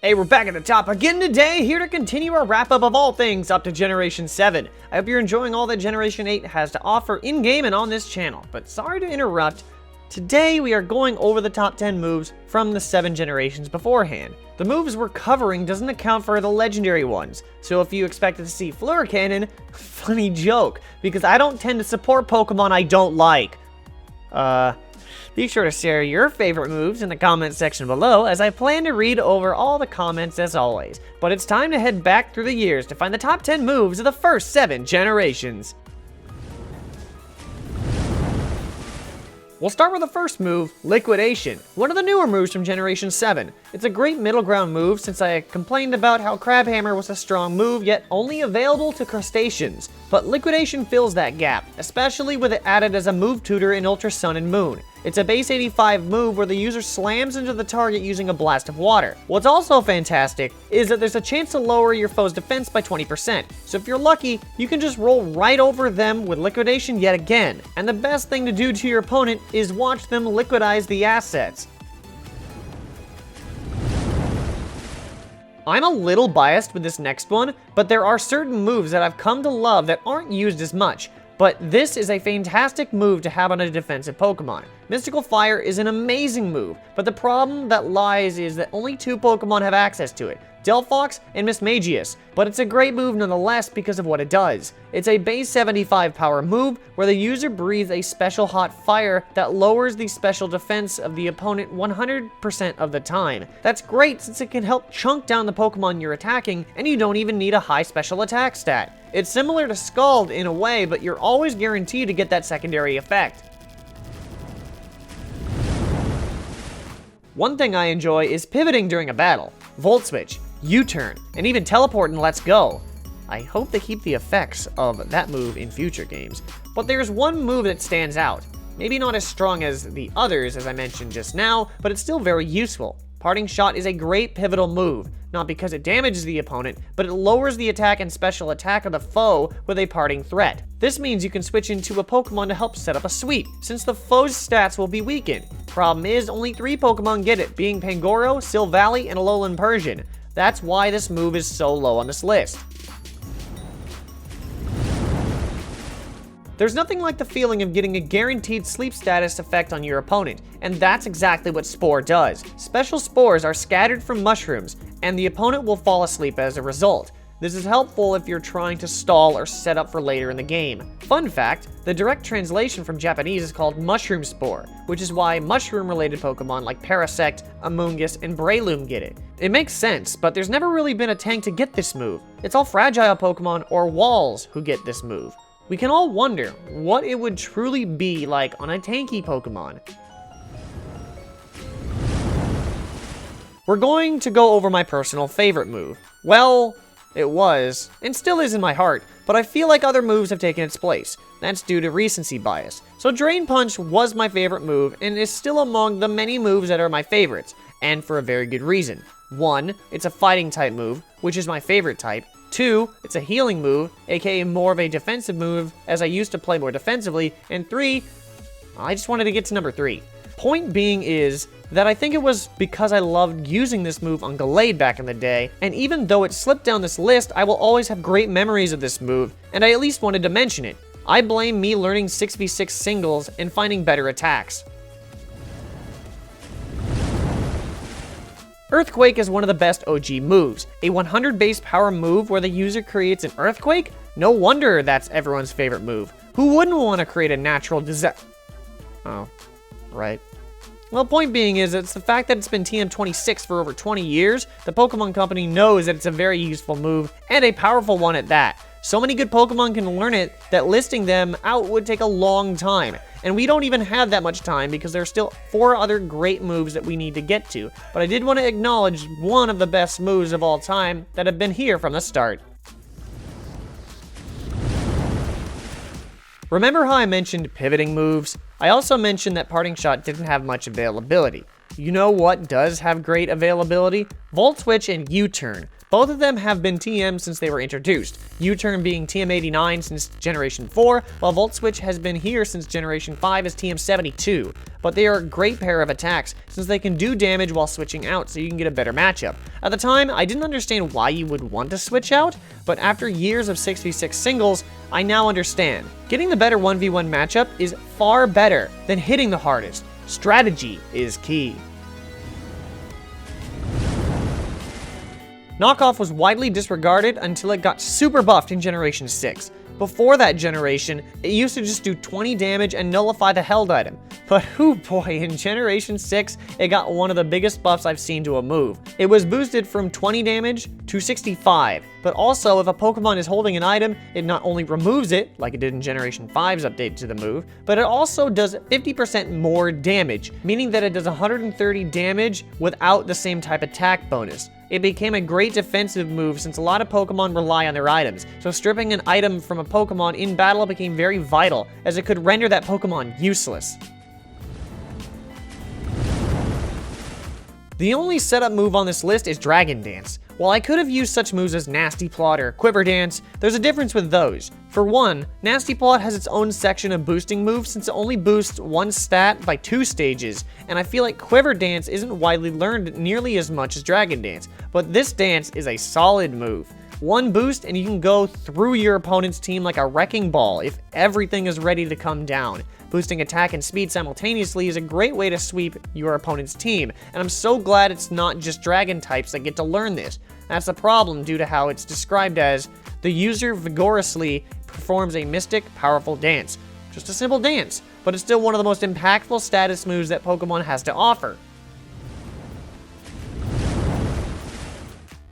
Hey, we're back at the top again today, here to continue our wrap-up of all things up to Generation 7. I hope you're enjoying all that Generation 8 has to offer in-game and on this channel, but sorry to interrupt. Today, we are going over the top 10 moves from the 7 generations beforehand. The moves we're covering doesn't account for the legendary ones, so if you expected to see Fleur Cannon, funny joke, because I don't tend to support Pokemon I don't like. Be sure to share your favorite moves in the comment section below, as I plan to read over all the comments as always. But it's time to head back through the years to find the top 10 moves of the first 7 generations. We'll start with the first move, Liquidation, one of the newer moves from Generation 7. It's a great middle ground move since I complained about how Crabhammer was a strong move yet only available to crustaceans. But Liquidation fills that gap, especially with it added as a move tutor in Ultra Sun and Moon. It's a base 85 move where the user slams into the target using a blast of water. What's also fantastic is that there's a chance to lower your foe's defense by 20%, so if you're lucky, you can just roll right over them with Liquidation yet again. And the best thing to do to your opponent is watch them liquidize the assets. I'm a little biased with this next one, but there are certain moves that I've come to love that aren't used as much. But this is a fantastic move to have on a defensive Pokemon. Mystical Fire is an amazing move, but the problem that lies is that only 2 Pokemon have access to it, Delphox and Mismagius, but it's a great move nonetheless because of what it does. It's a base 75 power move where the user breathes a special hot fire that lowers the special defense of the opponent 100% of the time. That's great since it can help chunk down the Pokemon you're attacking and you don't even need a high special attack stat. It's similar to Scald in a way, but you're always guaranteed to get that secondary effect. One thing I enjoy is pivoting during a battle, Volt Switch, U-turn, and even teleport and Let's Go. I hope they keep the effects of that move in future games. But there's one move that stands out. Maybe not as strong as the others as I mentioned just now, but it's still very useful. Parting Shot is a great pivotal move, not because it damages the opponent, but it lowers the attack and special attack of the foe with a parting threat. This means you can switch into a Pokemon to help set up a sweep, since the foe's stats will be weakened. Problem is, only 3 Pokemon get it, being Pangoro, Silvally, and Alolan Persian. That's why this move is so low on this list. There's nothing like the feeling of getting a guaranteed sleep status effect on your opponent, and that's exactly what Spore does. Special spores are scattered from mushrooms, and the opponent will fall asleep as a result. This is helpful if you're trying to stall or set up for later in the game. Fun fact, the direct translation from Japanese is called Mushroom Spore, which is why mushroom-related Pokemon like Parasect, Amoonguss, and Breloom get it. It makes sense, but there's never really been a tank to get this move. It's all fragile Pokemon or walls who get this move. We can all wonder what it would truly be like on a tanky Pokemon. We're going to go over my personal favorite move. Well, it was, and still is in my heart, but I feel like other moves have taken its place. That's due to recency bias. So Drain Punch was my favorite move, and is still among the many moves that are my favorites, and for a very good reason. 1, it's a fighting type move, which is my favorite type. 2, it's a healing move, aka more of a defensive move, as I used to play more defensively. And 3, I just wanted to get to number 3. Point being is that I think it was because I loved using this move on Gallade back in the day, and even though it slipped down this list, I will always have great memories of this move, and I at least wanted to mention it. I blame me learning 6v6 singles and finding better attacks. Earthquake is one of the best OG moves, a 100 base power move where the user creates an earthquake? No wonder that's everyone's favorite move. Who wouldn't want to create a natural disaster? Oh, right. Well, point being is, it's the fact that it's been TM26 for over 20 years, the Pokemon Company knows that it's a very useful move, and a powerful one at that. So many good Pokemon can learn it that listing them out would take a long time. And we don't even have that much time because there are still 4 other great moves that we need to get to. But I did want to acknowledge one of the best moves of all time that have been here from the start. Remember how I mentioned pivoting moves? I also mentioned that Parting Shot didn't have much availability. You know what does have great availability? Volt Switch and U-turn. Both of them have been TM since they were introduced, U-turn being TM89 since Generation 4, while Volt Switch has been here since Generation 5 as TM72. but they are a great pair of attacks since they can do damage while switching out so you can get a better matchup. At the time, I didn't understand why you would want to switch out, but after years of 6v6 singles, I now understand. Getting the better 1v1 matchup is far better than hitting the hardest. Strategy is key. Knockoff was widely disregarded until it got super buffed in Generation 6. Before that generation, it used to just do 20 damage and nullify the held item. But Hoopoe, in Generation 6, it got one of the biggest buffs I've seen to a move. It was boosted from 20 damage to 65, but also if a Pokemon is holding an item, it not only removes it, like it did in Generation 5's update to the move, but it also does 50% more damage, meaning that it does 130 damage without the same type attack bonus. It became a great defensive move since a lot of Pokemon rely on their items, so stripping an item from a Pokemon in battle became very vital, as it could render that Pokemon useless. The only setup move on this list is Dragon Dance. While I could have used such moves as Nasty Plot or Quiver Dance, there's a difference with those. For one, Nasty Plot has its own section of boosting moves since it only boosts one stat by 2 stages, and I feel like Quiver Dance isn't widely learned nearly as much as Dragon Dance, but this dance is a solid move. One boost and you can go through your opponent's team like a wrecking ball if everything is ready to come down. Boosting attack and speed simultaneously is a great way to sweep your opponent's team, and I'm so glad it's not just dragon types that get to learn this. That's a problem due to how it's described as the user vigorously performs a mystic, powerful dance. Just a simple dance, but it's still one of the most impactful status moves that Pokemon has to offer.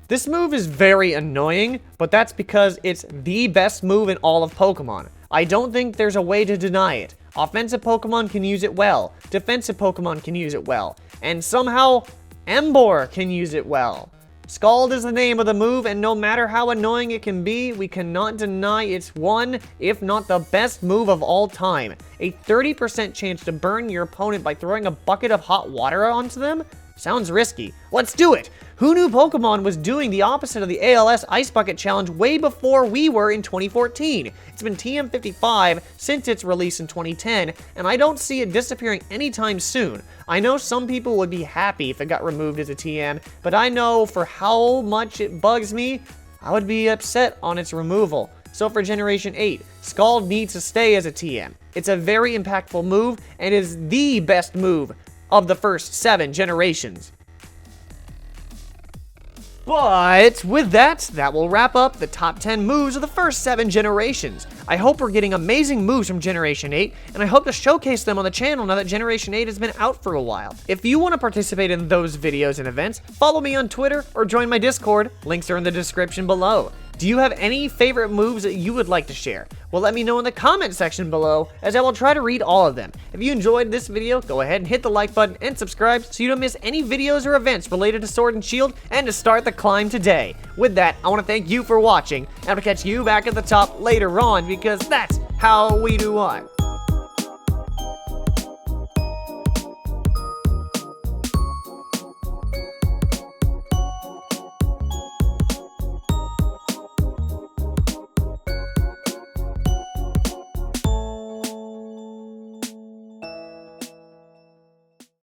This move is very annoying, but that's because it's the best move in all of Pokemon. I don't think there's a way to deny it. Offensive Pokemon can use it well, defensive Pokemon can use it well, and somehow Spore can use it well. Scald is the name of the move, and no matter how annoying it can be, we cannot deny it's one, if not the best move of all time. A 30% chance to burn your opponent by throwing a bucket of hot water onto them? Sounds risky. Let's do it! Who knew Pokemon was doing the opposite of the ALS Ice Bucket Challenge way before we were in 2014? It's been TM55 since its release in 2010, and I don't see it disappearing anytime soon. I know some people would be happy if it got removed as a TM, but I know for how much it bugs me, I would be upset on its removal. So for Generation 8, Scald needs to stay as a TM. It's a very impactful move, and is the best move of the first 7 generations. But with that will wrap up the top 10 moves of the first 7 generations. I hope we're getting amazing moves from Generation 8, and I hope to showcase them on the channel now that Generation 8 has been out for a while. If you want to participate in those videos and events, follow me on Twitter or join my Discord. Links are in the description below. Do you have any favorite moves that you would like to share? Well, let me know in the comment section below, as I will try to read all of them. If you enjoyed this video, go ahead and hit the like button and subscribe so you don't miss any videos or events related to Sword and Shield, and to start the climb today. With that, I want to thank you for watching, and I'll catch you back at the top later on, because that's how we do on.